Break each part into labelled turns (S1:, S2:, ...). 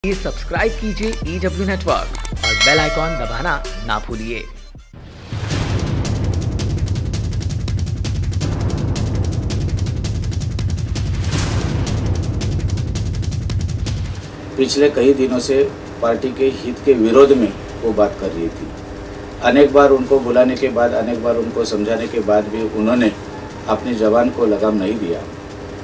S1: Subscribe कीजिए EW network और bell icon दबाना ना भूलिए।
S2: पिछले कई दिनों से पार्टी के हित के विरोध में वो बात कर रही थी। अनेक बार उनको बुलाने के बाद, अनेक बार उनको समझाने के बाद भी उन्होंने अपनी जबान को लगाम नहीं दिया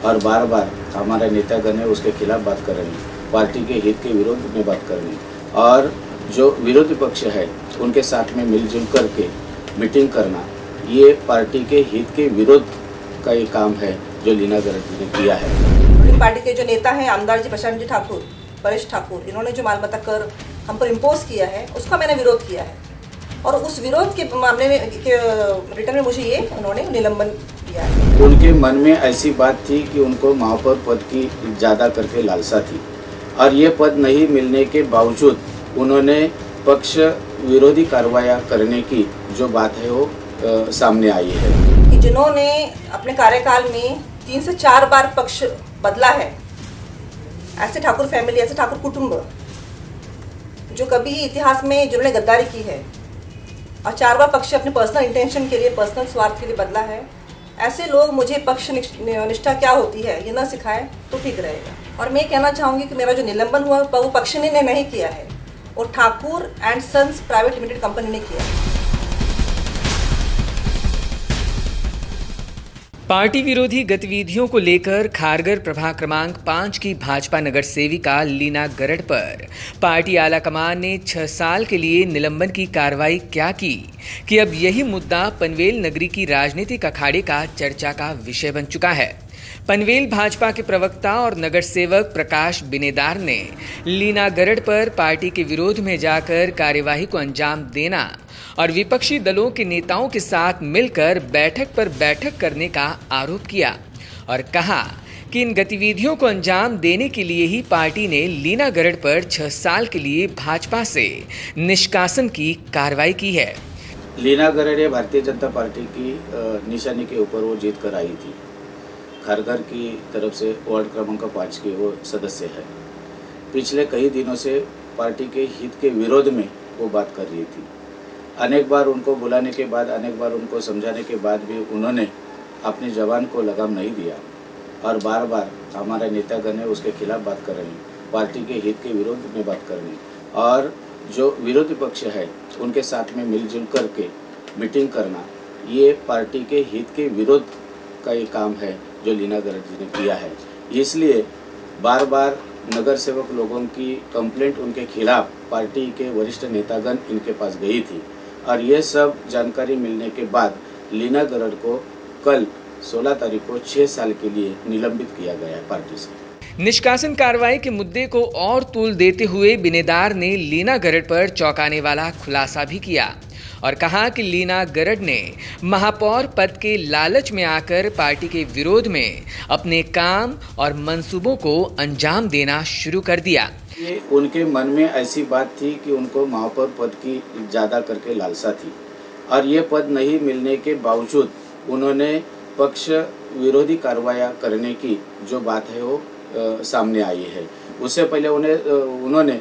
S2: और बार बार हमारे नेतागण है उसके खिलाफ बात कर रहे हैं, पार्टी के हित के विरोध में बात कर रहे हैं और जो विरोधी पक्ष है उनके साथ में मिलजुल करके मीटिंग करना, ये पार्टी के हित के विरोध का ये काम है जो लीना गरड जी ने किया है।
S3: पार्टी के जो नेता हैं आमदार जी प्रशांत जी ठाकुर, परेश ठाकुर, इन्होंने जो मालमत्ता कर हम पर इम्पोज किया है उसका मैंने विरोध किया है और उस विरोध के मामले में रिटर्न में मुझे ये उन्होंने निलंबन किया है।
S2: उनके मन में ऐसी बात थी कि उनको महापौर पद की ज़्यादा करके लालसा थी और ये पद नहीं मिलने के बावजूद उन्होंने पक्ष विरोधी कार्रवाई करने की जो बात है वो सामने आई है
S3: कि जिन्होंने अपने कार्यकाल में 3 से 4 बार पक्ष बदला है, ऐसे ठाकुर फैमिली, ऐसे ठाकुर कुटुंब जो कभी इतिहास में जिन्होंने गद्दारी की है और 4 बार पक्ष अपने पर्सनल इंटेंशन के लिए, पर्सनल स्वार्थ के लिए बदला है, ऐसे लोग मुझे पक्ष निष्ठा क्या होती है ये ना सिखाएं तो ठीक रहेगा। और मैं कहना चाहूँगी कि मेरा जो निलंबन हुआ वो पक्ष ने नहीं किया है, वो Thakur and sons private limited company ने किया है।
S1: पार्टी विरोधी गतिविधियों को लेकर खारगर प्रभाग क्रमांक 5 की भाजपा नगर सेविका लीना गरड पर पार्टी आलाकमान ने 6 साल के लिए निलंबन की कार्रवाई क्या की कि अब यही मुद्दा पनवेल नगरी की राजनीतिक अखाड़े का चर्चा का विषय बन चुका है। पनवेल भाजपा के प्रवक्ता और नगर सेवक प्रकाश बिनेदार ने लीना गरड पर पार्टी के विरोध में जाकर कार्यवाही को अंजाम देना और विपक्षी दलों के नेताओं के साथ मिलकर बैठक पर बैठक करने का आरोप किया और कहा कि इन गतिविधियों को अंजाम देने के लिए ही पार्टी ने लीना गरड पर 6 साल के लिए भाजपा से निष्कासन की कार्रवाई की है।
S2: लीना गरड ये भारतीय जनता पार्टी की निशानी के ऊपर वो जीत कर आई थी। खारगर की तरफ से वार्ड क्रमांक 5 के वो सदस्य है। पिछले कई दिनों से पार्टी के हित के विरोध में वो बात कर रही थी। अनेक बार उनको बुलाने के बाद, अनेक बार उनको समझाने के बाद भी उन्होंने अपनी जबान को लगाम नहीं दिया और बार बार हमारे नेतागण है उसके खिलाफ बात कर रहे हैं, पार्टी के हित के विरोध में बात कर रहे हैं और जो विरोधी पक्ष है उनके साथ में मिलजुल करके मीटिंग करना, ये पार्टी के हित के विरोध का ये काम है जो लीना गरड जी ने किया है। इसलिए बार बार नगर सेवक लोगों की कंप्लेंट उनके खिलाफ पार्टी के वरिष्ठ नेतागण इनके पास गई थी और ये सब जानकारी मिलने के बाद लीना गरड को कल 16 तारीख को 6 साल के लिए निलंबित किया गया है पार्टी से।
S1: निष्कासन कार्रवाई के मुद्दे को और तूल देते हुए बिनेदार ने लीना गरड पर चौंकाने वाला खुलासा भी किया और कहा कि लीना गरड ने महापौर पद के लालच में आकर पार्टी के विरोध में अपने काम और मंसूबों को अंजाम देना शुरू कर दिया।
S2: ये उनके मन में ऐसी बात थी कि उनको महापौर पद की ज़्यादा करके लालसा थी और ये पद नहीं मिलने के बावजूद उन्होंने पक्ष विरोधी कार्रवाई करने की जो बात है वो सामने आई है। उससे पहले उन्होंने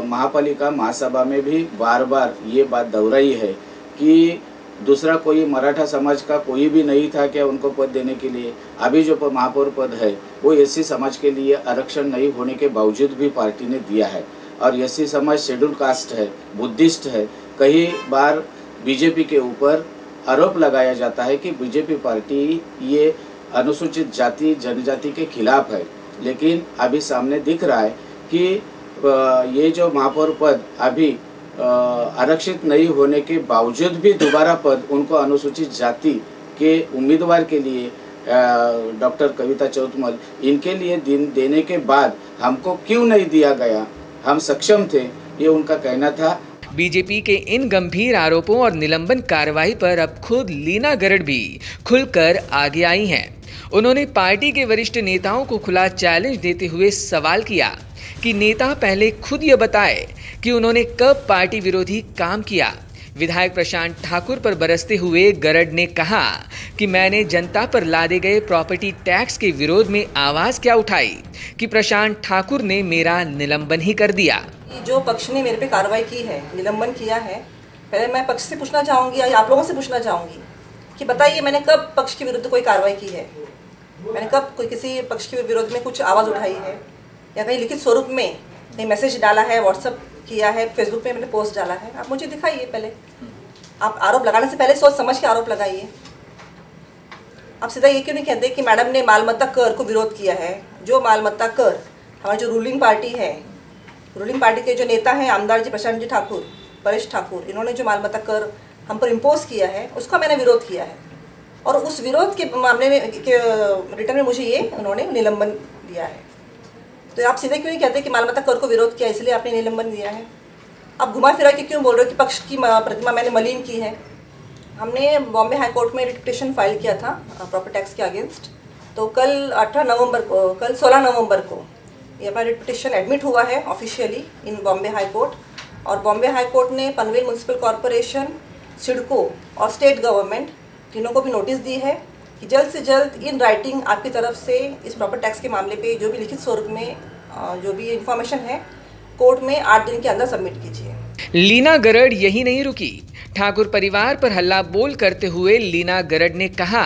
S2: महापालिका महासभा में भी बार बार ये बात दोहराई है कि दूसरा कोई मराठा समाज का कोई भी नहीं था क्या उनको पद देने के लिए। अभी जो महापौर पद है वो एससी समाज के लिए आरक्षण नहीं होने के बावजूद भी पार्टी ने दिया है और एससी समाज शेड्यूल कास्ट है, बुद्धिस्ट है। कई बार बीजेपी के ऊपर आरोप लगाया जाता है कि बीजेपी पार्टी ये अनुसूचित जाति जनजाति के खिलाफ है, लेकिन अभी सामने दिख रहा है कि ये जो महापौर पद अभी आरक्षित नहीं होने के बावजूद भी दोबारा पद उनको अनुसूचित जाति के उम्मीदवार के लिए डॉक्टर कविता चौतमल इनके लिए देने के बाद हमको क्यों नहीं दिया गया, हम सक्षम थे, ये उनका कहना था।
S1: बीजेपी के इन गंभीर आरोपों और निलंबन कार्रवाई पर अब खुद लीना गरड भी खुलकर आगे आई हैं। उन्होंने पार्टी के वरिष्ठ नेताओं को खुला चैलेंज देते हुए सवाल किया कि नेता पहले खुद ये बताए कि उन्होंने कब पार्टी विरोधी काम किया, विधायक प्रशांत ठाकुर पर बरसते हुए गरड ने कहा कि मैंने जनता पर लादे गए प्रॉपर्टी टैक्स के विरोध में आवाज क्या उठाई कि प्रशांत ठाकुर ने मेरा निलंबन ही कर दिया।
S3: जो पक्ष ने मेरे पे कार्रवाई की है, निलंबन किया है, पहले मैं पक्ष से पूछना चाहूँगी या आप लोगों से पूछना चाहूँगी कि बताइए मैंने कब पक्ष के विरुद्ध कोई कार्रवाई की है, मैंने कब कोई किसी पक्ष के विरोध में कुछ आवाज़ उठाई है या कहीं लिखित स्वरूप में कहीं मैसेज डाला है, व्हाट्सअप किया है, फेसबुक पे मैंने पोस्ट डाला है। आप मुझे दिखाइए पहले। आप आरोप लगाने से पहले सोच समझ के आरोप लगाइए। आप सीधा ये क्यों नहीं कहते कि मैडम ने मालमत्ता कर को विरोध किया है। जो मालमत्ता कर हमारी जो रूलिंग पार्टी है, रूलिंग पार्टी के जो नेता हैं आमदार जी प्रशांत जी ठाकुर, परेश ठाकुर, इन्होंने जो मालमत्ता कर हम पर इम्पोज किया है उसका मैंने विरोध किया है और उस विरोध के मामले में रिटर्न में मुझे ये उन्होंने निलंबन दिया है। तो आप सीधे क्यों नहीं कहते कि मालमत्ता कर को विरोध किया इसलिए आपने निलंबन दिया है। आप घुमा फिरा के क्यों बोल रहे हो कि पक्ष की प्रतिमा मैंने मलिन की है। हमने बॉम्बे हाई कोर्ट में रिट फाइल किया था प्रॉपर्टी टैक्स के अगेंस्ट। तो कल 16 नवंबर को ये अपना रिट पिटिशन एडमिट हुआ है ऑफिशियली इन बॉम्बे हाई कोर्ट और बॉम्बे हाई कोर्ट ने पनवेल म्यूनसिपल कॉरपोरेशन, सिडको और स्टेट गवर्नमेंट तीनों को भी नोटिस दी है कि जल्द से जल्द इन राइटिंग आपकी तरफ से इस प्रॉपर्टी टैक्स के मामले पे जो भी लिखित स्वरूप में जो भी इंफॉर्मेशन है कोर्ट में 8 दिन के अंदर सबमिट कीजिए।
S1: लीना गरड यही नहीं रुकी। ठाकुर परिवार पर हल्ला बोल करते हुए लीना गरड ने कहा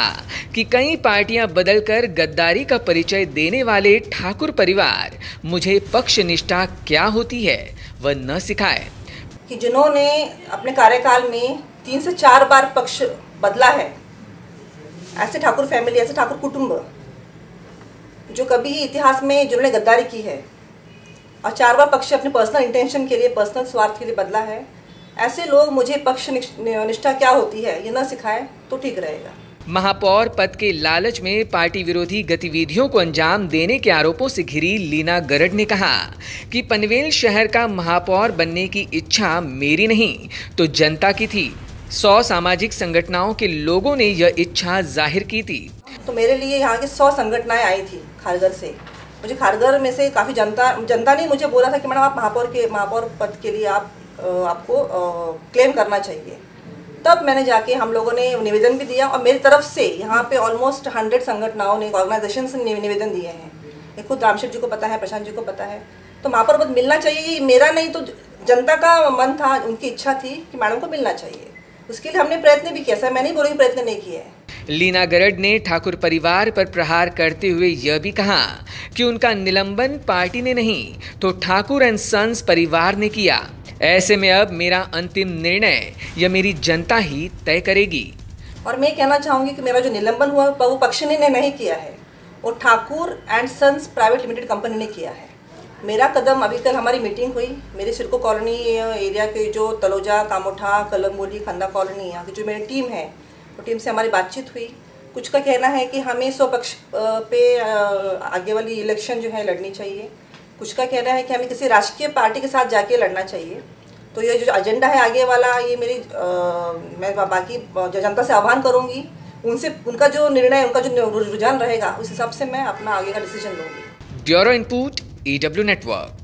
S1: कि कई पार्टियां बदलकर गद्दारी का परिचय देने वाले ठाकुर परिवार मुझे पक्ष निष्ठा क्या होती है वह न सिखाए।
S3: कि जिन्होंने अपने कार्यकाल में 3 से 4 बार पक्ष बदला है, ऐसे ठाकुर फैमिली, ऐसे ठाकुर कुटुंब जो कभी इतिहास में जिन्होंने गद्दारी की है और 4 बार पक्ष अपने पर्सनल इंटेंशन के लिए, पर्सनल स्वार्थ के लिए बदला है, ऐसे लोग मुझे पक्ष निष्ठा क्या होती है ये न सिखाए तो ठीक रहेगा।
S1: महापौर पद के लालच में पार्टी विरोधी गतिविधियों को अंजाम देने के आरोपों से घिरी लीना गरड ने कहा कि पनवेल शहर का महापौर बनने की इच्छा मेरी नहीं तो जनता की थी। 100 सामाजिक संगठनों के लोगों ने यह इच्छा जाहिर की थी।
S3: तो मेरे लिए यहाँ की 100 संगठनाएं आई थी खारघर से। मुझे खारघर में से काफ़ी जनता ने मुझे बोला था कि मैडम आप महापौर पद के लिए आपको क्लेम करना चाहिए। तब मैंने जाके हम लोगों ने निवेदन भी दिया और मेरी तरफ से यहाँ पे ऑलमोस्ट 100 संगठनों ने, ऑर्गेनाइजेशन ने निवेदन दिए हैं। ये खुद रामशेठ जी को पता है, प्रशांत जी को पता है। तो महापौर पद मिलना चाहिए, ये मेरा नहीं तो जनता का मन था, उनकी इच्छा थी कि मैडम को मिलना चाहिए। उसके लिए हमने प्रयत्न भी किया। सर मैं नहीं बोल रही प्रयत्न नहीं किया है।
S1: लीना गरड ने ठाकुर परिवार पर प्रहार करते हुए यह भी कहा कि उनका निलंबन पार्टी ने नहीं तो ठाकुर एंड सन्स परिवार ने किया। ऐसे में अब मेरा अंतिम निर्णय यह मेरी जनता ही तय करेगी।
S3: और मैं कहना चाहूँगी कि मेरा जो निलंबन हुआ वो पक्ष ने नहीं किया है, वो Thakur and sons private limited company ने किया है। मेरा कदम, अभी कल हमारी मीटिंग हुई, मेरे सिडको कॉलोनी एरिया के जो तलोजा, कामोठा, कलमोली, खंदा कॉलोनी, यहाँ की जो मेरी टीम है वो टीम से हमारी बातचीत हुई। कुछ का कहना है कि हमें स्वपक्ष पे आगे वाली इलेक्शन जो है लड़नी चाहिए। कुछ का कहना है कि हमें किसी राजकीय पार्टी के साथ जाके लड़ना चाहिए। तो ये जो एजेंडा है आगे वाला, ये मैं बाकी जनता से आह्वान करूँगी, उनका जो निर्णय, उनका जो रुझान रहेगा उस हिसाब से मैं अपना आगे का डिसीजन लूँगी।
S1: Bureau input EW network.